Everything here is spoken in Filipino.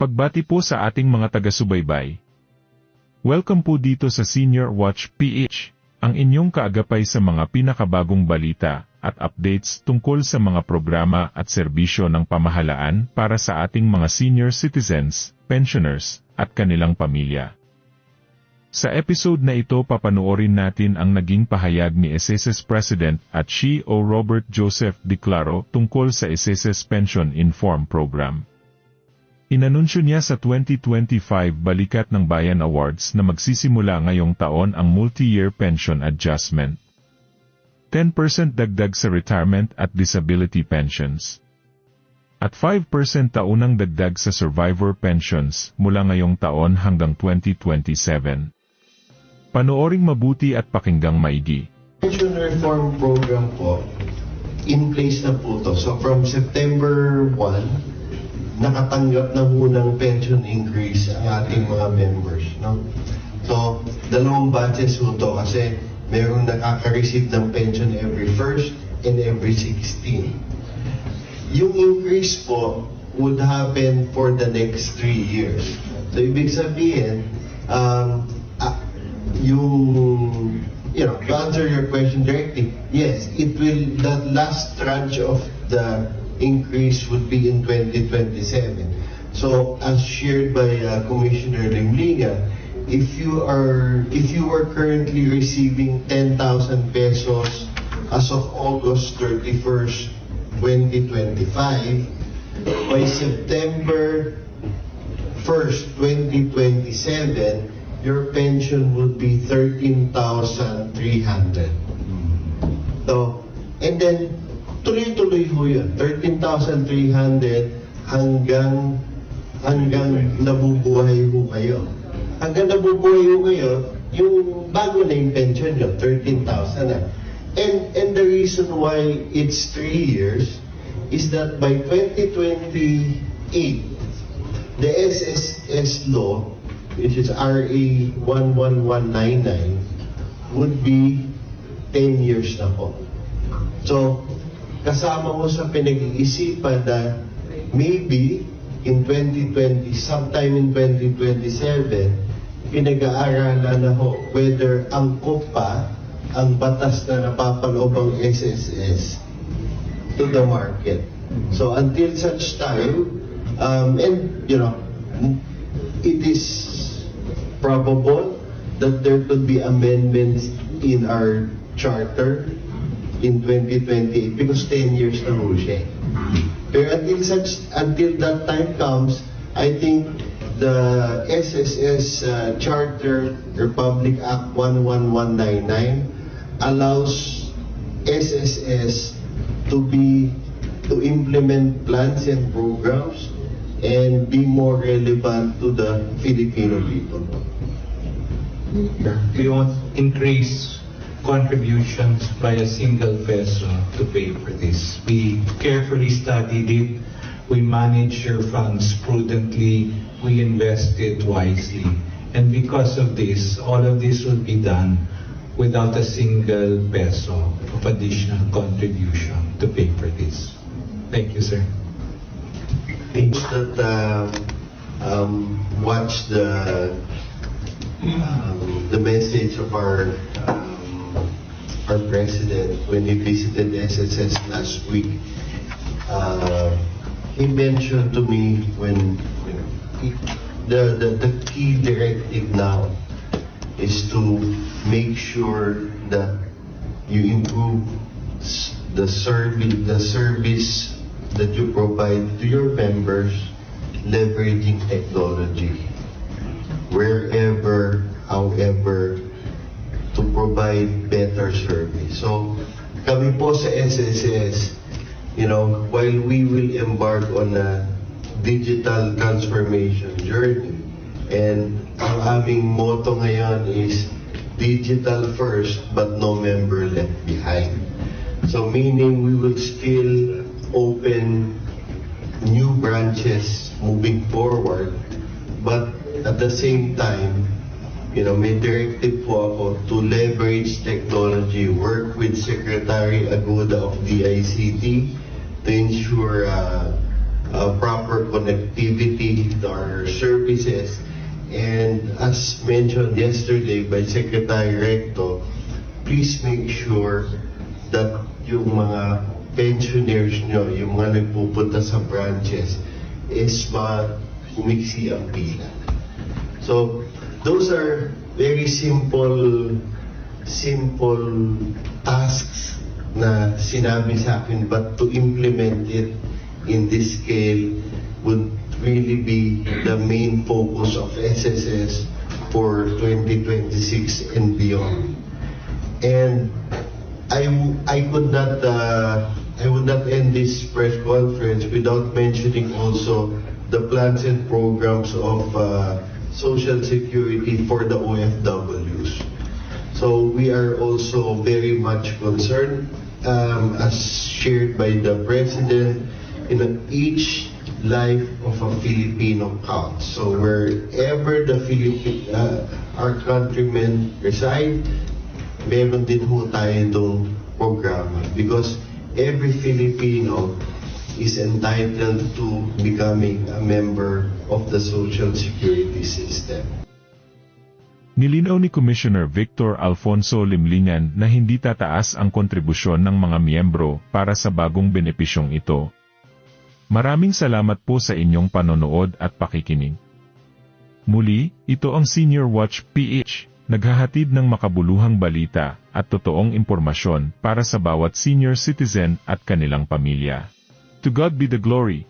Pagbati po sa ating mga taga-subaybay. Welcome po dito sa Senior Watch PH, ang inyong kaagapay sa mga pinakabagong balita at updates tungkol sa mga programa at serbisyo ng pamahalaan para sa ating mga senior citizens, pensioners, at kanilang pamilya. Sa episode na ito papanoorin natin ang naging pahayag ni SSS President at CEO Robert Joseph Declaro tungkol sa SSS Pension Inform Program. Inanunsyo niya sa 2025 Balikat ng Bayan Awards na magsisimula ngayong taon ang multi-year pension adjustment. 10% dagdag sa retirement at disability pensions. At 5% taunang dagdag sa survivor pensions mula ngayong taon hanggang 2027. Panooring mabuti at pakinggang maigi. Pension Reform Program po, in place na po to. So from September 1, nakatanggap na munang pension increase ang ating mga members. No? So, dalawang batches po to kasi mayroong nakaka-receive ng pension every 1st and every 16. Yung increase po would happen for the next 3 years. So, ibig sabihin, to answer your question directly, yes, it will, the last tranche of the increase would be in 2027. So, as shared by Commissioner Limliga, if you are currently receiving 10,000 pesos as of August 31st, 2025, by September 1st, 2027, your pension would be 13,300. So, and then tuloy-tuloy ho yun. 13,300 hanggang nabubuhay ho kayo. Hanggang nabubuhay ho kayo, yung bago na yung pension nyo, 13,000 na. And the reason why it's 3 years is that by 2028, the SSS law, which is RA 11199, would be 10 years na po. So, kasama mo sa pinag-iisipan na maybe in 2020, sometime in 2027, pinag-aaralan na ho whether angkop pa ang batas na napapaloob ang SSS to the market. So until such time, it is probable that there could be amendments in our charter in 2028 because 10 years na ho siya. Pero until that time comes, I think the SSS Charter Republic Act 11199 allows SSS to implement plans and programs and be more relevant to the Filipino people. We want increase contributions by a single peso to pay for this. We carefully studied it. We manage your funds prudently. We invest it wisely. And because of this, all of this will be done without a single peso of additional contribution to pay for this. Thank you, sir. Things that watch the message of our president when he visited SSS last week. He mentioned to me when the key directive now is to make sure that you improve the service that you provide to your members, leveraging technology wherever, however, to provide better service. So, kami po sa SSS, while we will embark on a digital transformation journey, and ang aming motto ngayon is digital first but no member left behind. So, meaning we will still open new branches moving forward, but at the same time, may directive po ako to leverage technology, work with Secretary Aguda of DICT to ensure proper connectivity to our mentioned yesterday by Secretary Recto, please make sure that yung mga pensioners nyo, yung mga nagpupunta sa branches, is umiksi ang pila. So, those are very simple tasks na sinabi sa akin, but to implement it in this scale would really be the main focus of SSS for 2026 and beyond. And I would not end this press conference without mentioning also the plans and programs of Social Security for the OFWs. So we are also very much concerned, as shared by the President, each life of a Filipino counts. So wherever our countrymen reside, meron din ho tayo itong programa, because every Filipino is entitled to becoming a member of the Social Security system. Nilinaw ni Commissioner Victor Alfonso Limlingan na hindi tataas ang kontribusyon ng mga miyembro para sa bagong benepisyong ito. Maraming salamat po sa inyong panonood at pakikinig. Muli, ito ang Senior Watch PH, naghahatid ng makabuluhang balita at totoong impormasyon para sa bawat senior citizen at kanilang pamilya. To God be the glory.